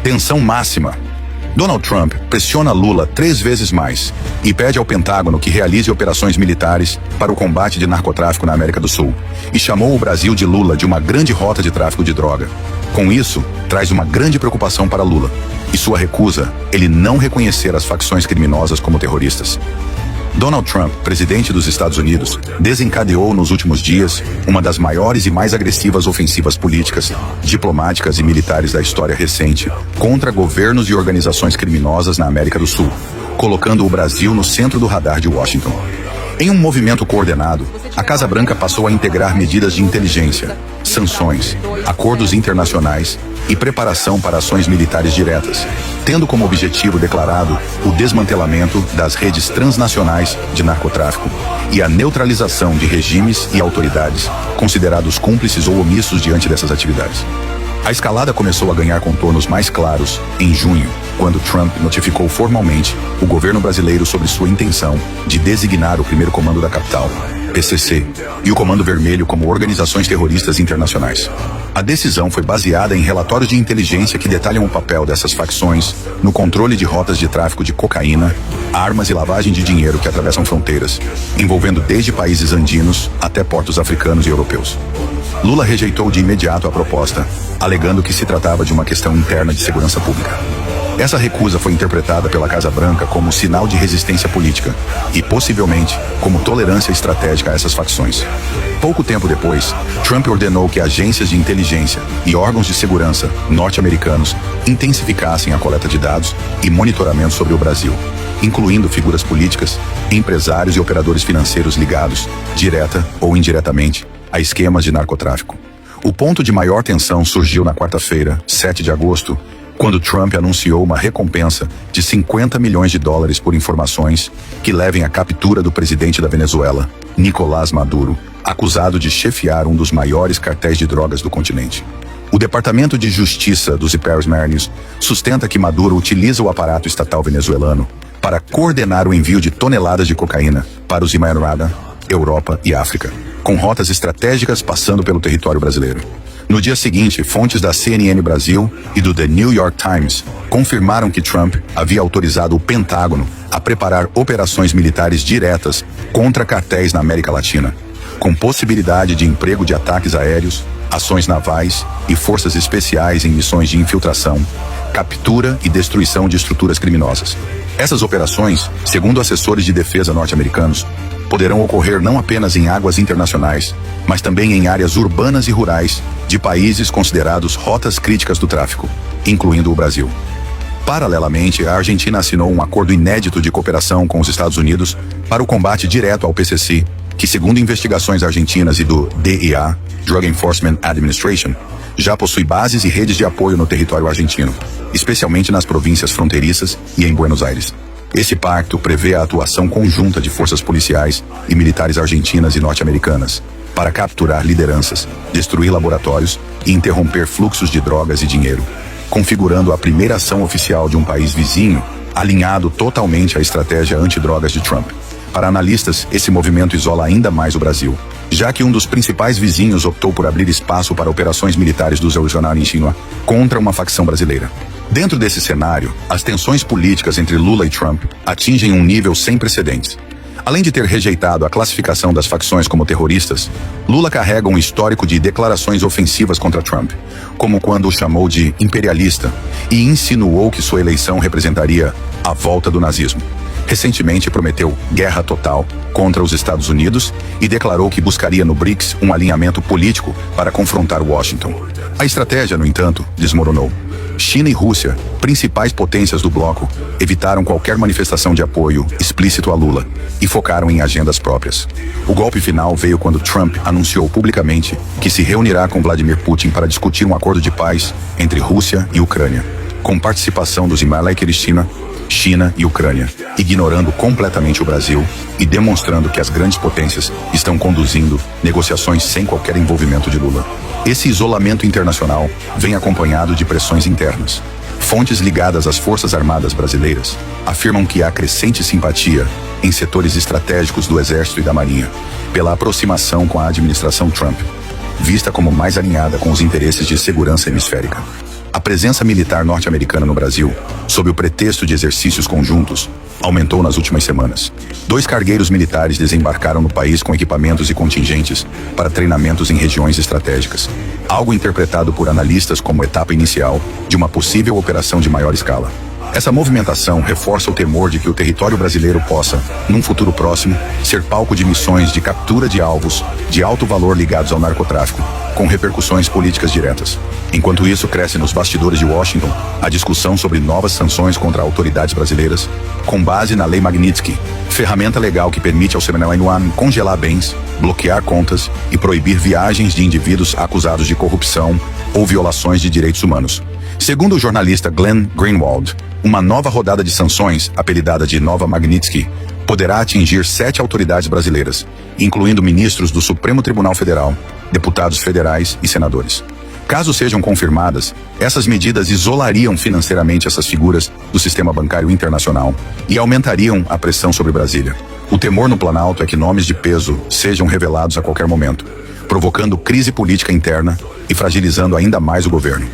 Tensão máxima. Donald Trump pressiona Lula 3 vezes mais e pede ao Pentágono que realize operações militares para o combate de narcotráfico na América do Sul, e chamou o Brasil de Lula de uma grande rota de tráfico de droga. Com isso, traz uma grande preocupação para Lula, e sua recusa, ele não reconhecer as facções criminosas como terroristas. Donald Trump, presidente dos Estados Unidos, desencadeou nos últimos dias uma das maiores e mais agressivas ofensivas políticas, diplomáticas e militares da história recente contra governos e organizações criminosas na América do Sul, colocando o Brasil no centro do radar de Washington. Em um movimento coordenado, a Casa Branca passou a integrar medidas de inteligência, sanções, acordos internacionais e preparação para ações militares diretas, tendo como objetivo declarado o desmantelamento das redes transnacionais de narcotráfico e a neutralização de regimes e autoridades considerados cúmplices ou omissos diante dessas atividades. A escalada começou a ganhar contornos mais claros em junho, quando Trump notificou formalmente o governo brasileiro sobre sua intenção de designar o Primeiro Comando da Capital, PCC, e o Comando Vermelho como organizações terroristas internacionais. A decisão foi baseada em relatórios de inteligência que detalham o papel dessas facções no controle de rotas de tráfico de cocaína, armas e lavagem de dinheiro que atravessam fronteiras, envolvendo desde países andinos até portos africanos e europeus. Lula rejeitou de imediato a proposta, alegando que se tratava de uma questão interna de segurança pública. Essa recusa foi interpretada pela Casa Branca como sinal de resistência política e, possivelmente, como tolerância estratégica a essas facções. Pouco tempo depois, Trump ordenou que agências de inteligência e órgãos de segurança norte-americanos intensificassem a coleta de dados e monitoramento sobre o Brasil, incluindo figuras políticas, empresários e operadores financeiros ligados, direta ou indiretamente, a esquemas de narcotráfico. O ponto de maior tensão surgiu na quarta-feira, 7 de agosto, quando Trump anunciou uma recompensa de $50 milhões por informações que levem à captura do presidente da Venezuela, Nicolás Maduro, acusado de chefiar um dos maiores cartéis de drogas do continente. O Departamento de Justiça dos Imperios Marinhos sustenta que Maduro utiliza o aparato estatal venezuelano para coordenar o envio de toneladas de cocaína para os Emirados, Europa e África, com rotas estratégicas passando pelo território brasileiro. No dia seguinte, fontes da CNN Brasil e do The New York Times confirmaram que Trump havia autorizado o Pentágono a preparar operações militares diretas contra cartéis na América Latina, com possibilidade de emprego de ataques aéreos, ações navais e forças especiais em missões de infiltração, captura e destruição de estruturas criminosas. Essas operações, segundo assessores de defesa norte-americanos, poderão ocorrer não apenas em águas internacionais, mas também em áreas urbanas e rurais de países considerados rotas críticas do tráfico, incluindo o Brasil. Paralelamente, a Argentina assinou um acordo inédito de cooperação com os Estados Unidos para o combate direto ao PCC, que, segundo investigações argentinas e do DEA, Drug Enforcement Administration, já possui bases e redes de apoio no território argentino, especialmente nas províncias fronteiriças e em Buenos Aires. Esse pacto prevê a atuação conjunta de forças policiais e militares argentinas e norte-americanas para capturar lideranças, destruir laboratórios e interromper fluxos de drogas e dinheiro, configurando a primeira ação oficial de um país vizinho alinhado totalmente à estratégia antidrogas de Trump. Para analistas, esse movimento isola ainda mais o Brasil, já que um dos principais vizinhos optou por abrir espaço para operações militares dos Revolucionários em China contra uma facção brasileira. Dentro desse cenário, as tensões políticas entre Lula e Trump atingem um nível sem precedentes. Além de ter rejeitado a classificação das facções como terroristas, Lula carrega um histórico de declarações ofensivas contra Trump, como quando o chamou de imperialista e insinuou que sua eleição representaria a volta do nazismo. Recentemente prometeu guerra total contra os Estados Unidos e declarou que buscaria no BRICS um alinhamento político para confrontar Washington. A estratégia, no entanto, desmoronou. China e Rússia, principais potências do bloco, evitaram qualquer manifestação de apoio explícito a Lula e focaram em agendas próprias. O golpe final veio quando Trump anunciou publicamente que se reunirá com Vladimir Putin para discutir um acordo de paz entre Rússia e Ucrânia, com participação dos Himalaias, China e Ucrânia, ignorando completamente o Brasil e demonstrando que as grandes potências estão conduzindo negociações sem qualquer envolvimento de Lula. Esse isolamento internacional vem acompanhado de pressões internas. Fontes ligadas às Forças Armadas brasileiras afirmam que há crescente simpatia em setores estratégicos do Exército e da Marinha pela aproximação com a administração Trump, vista como mais alinhada com os interesses de segurança hemisférica. A presença militar norte-americana no Brasil, sob o pretexto de exercícios conjuntos, aumentou nas últimas semanas. 2 cargueiros militares desembarcaram no país com equipamentos e contingentes para treinamentos em regiões estratégicas, algo interpretado por analistas como etapa inicial de uma possível operação de maior escala. Essa movimentação reforça o temor de que o território brasileiro possa, num futuro próximo, ser palco de missões de captura de alvos de alto valor ligados ao narcotráfico, com repercussões políticas diretas. Enquanto isso, cresce nos bastidores de Washington a discussão sobre novas sanções contra autoridades brasileiras, com base na Lei Magnitsky, ferramenta legal que permite ao 791 congelar bens, bloquear contas e proibir viagens de indivíduos acusados de corrupção ou violações de direitos humanos. Segundo o jornalista Glenn Greenwald, uma nova rodada de sanções, apelidada de Nova Magnitsky, poderá atingir 7 autoridades brasileiras, incluindo ministros do Supremo Tribunal Federal, deputados federais e senadores. Caso sejam confirmadas, essas medidas isolariam financeiramente essas figuras do sistema bancário internacional e aumentariam a pressão sobre Brasília. O temor no Planalto é que nomes de peso sejam revelados a qualquer momento, provocando crise política interna e fragilizando ainda mais o governo.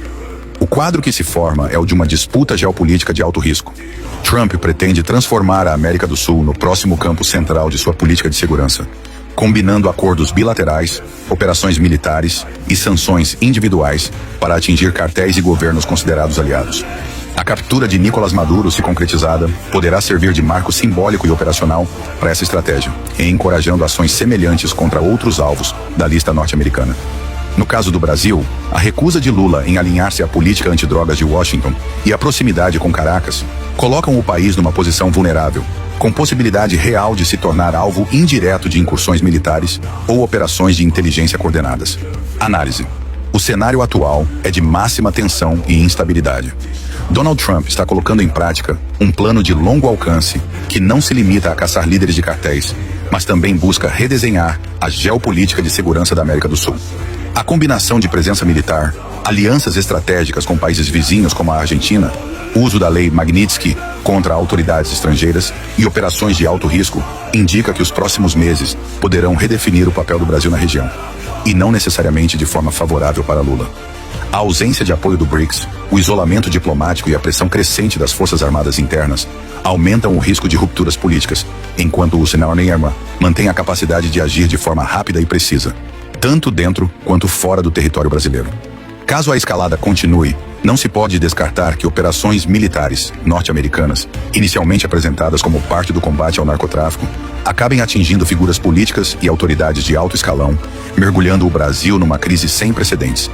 O quadro que se forma é o de uma disputa geopolítica de alto risco. Trump pretende transformar a América do Sul no próximo campo central de sua política de segurança, combinando acordos bilaterais, operações militares e sanções individuais para atingir cartéis e governos considerados aliados. A captura de Nicolás Maduro, se concretizada, poderá servir de marco simbólico e operacional para essa estratégia, encorajando ações semelhantes contra outros alvos da lista norte-americana. No caso do Brasil, a recusa de Lula em alinhar-se à política antidrogas de Washington e a proximidade com Caracas colocam o país numa posição vulnerável, com possibilidade real de se tornar alvo indireto de incursões militares ou operações de inteligência coordenadas. Análise. O cenário atual é de máxima tensão e instabilidade. Donald Trump está colocando em prática um plano de longo alcance que não se limita a caçar líderes de cartéis, mas também busca redesenhar a geopolítica de segurança da América do Sul. A combinação de presença militar, alianças estratégicas com países vizinhos como a Argentina, uso da Lei Magnitsky contra autoridades estrangeiras e operações de alto risco indica que os próximos meses poderão redefinir o papel do Brasil na região, e não necessariamente de forma favorável para Lula. A ausência de apoio do BRICS, o isolamento diplomático e a pressão crescente das Forças Armadas internas aumentam o risco de rupturas políticas, enquanto o 791 mantém a capacidade de agir de forma rápida e precisa, tanto dentro quanto fora do território brasileiro. Caso a escalada continue, não se pode descartar que operações militares norte-americanas, inicialmente apresentadas como parte do combate ao narcotráfico, acabem atingindo figuras políticas e autoridades de alto escalão, mergulhando o Brasil numa crise sem precedentes.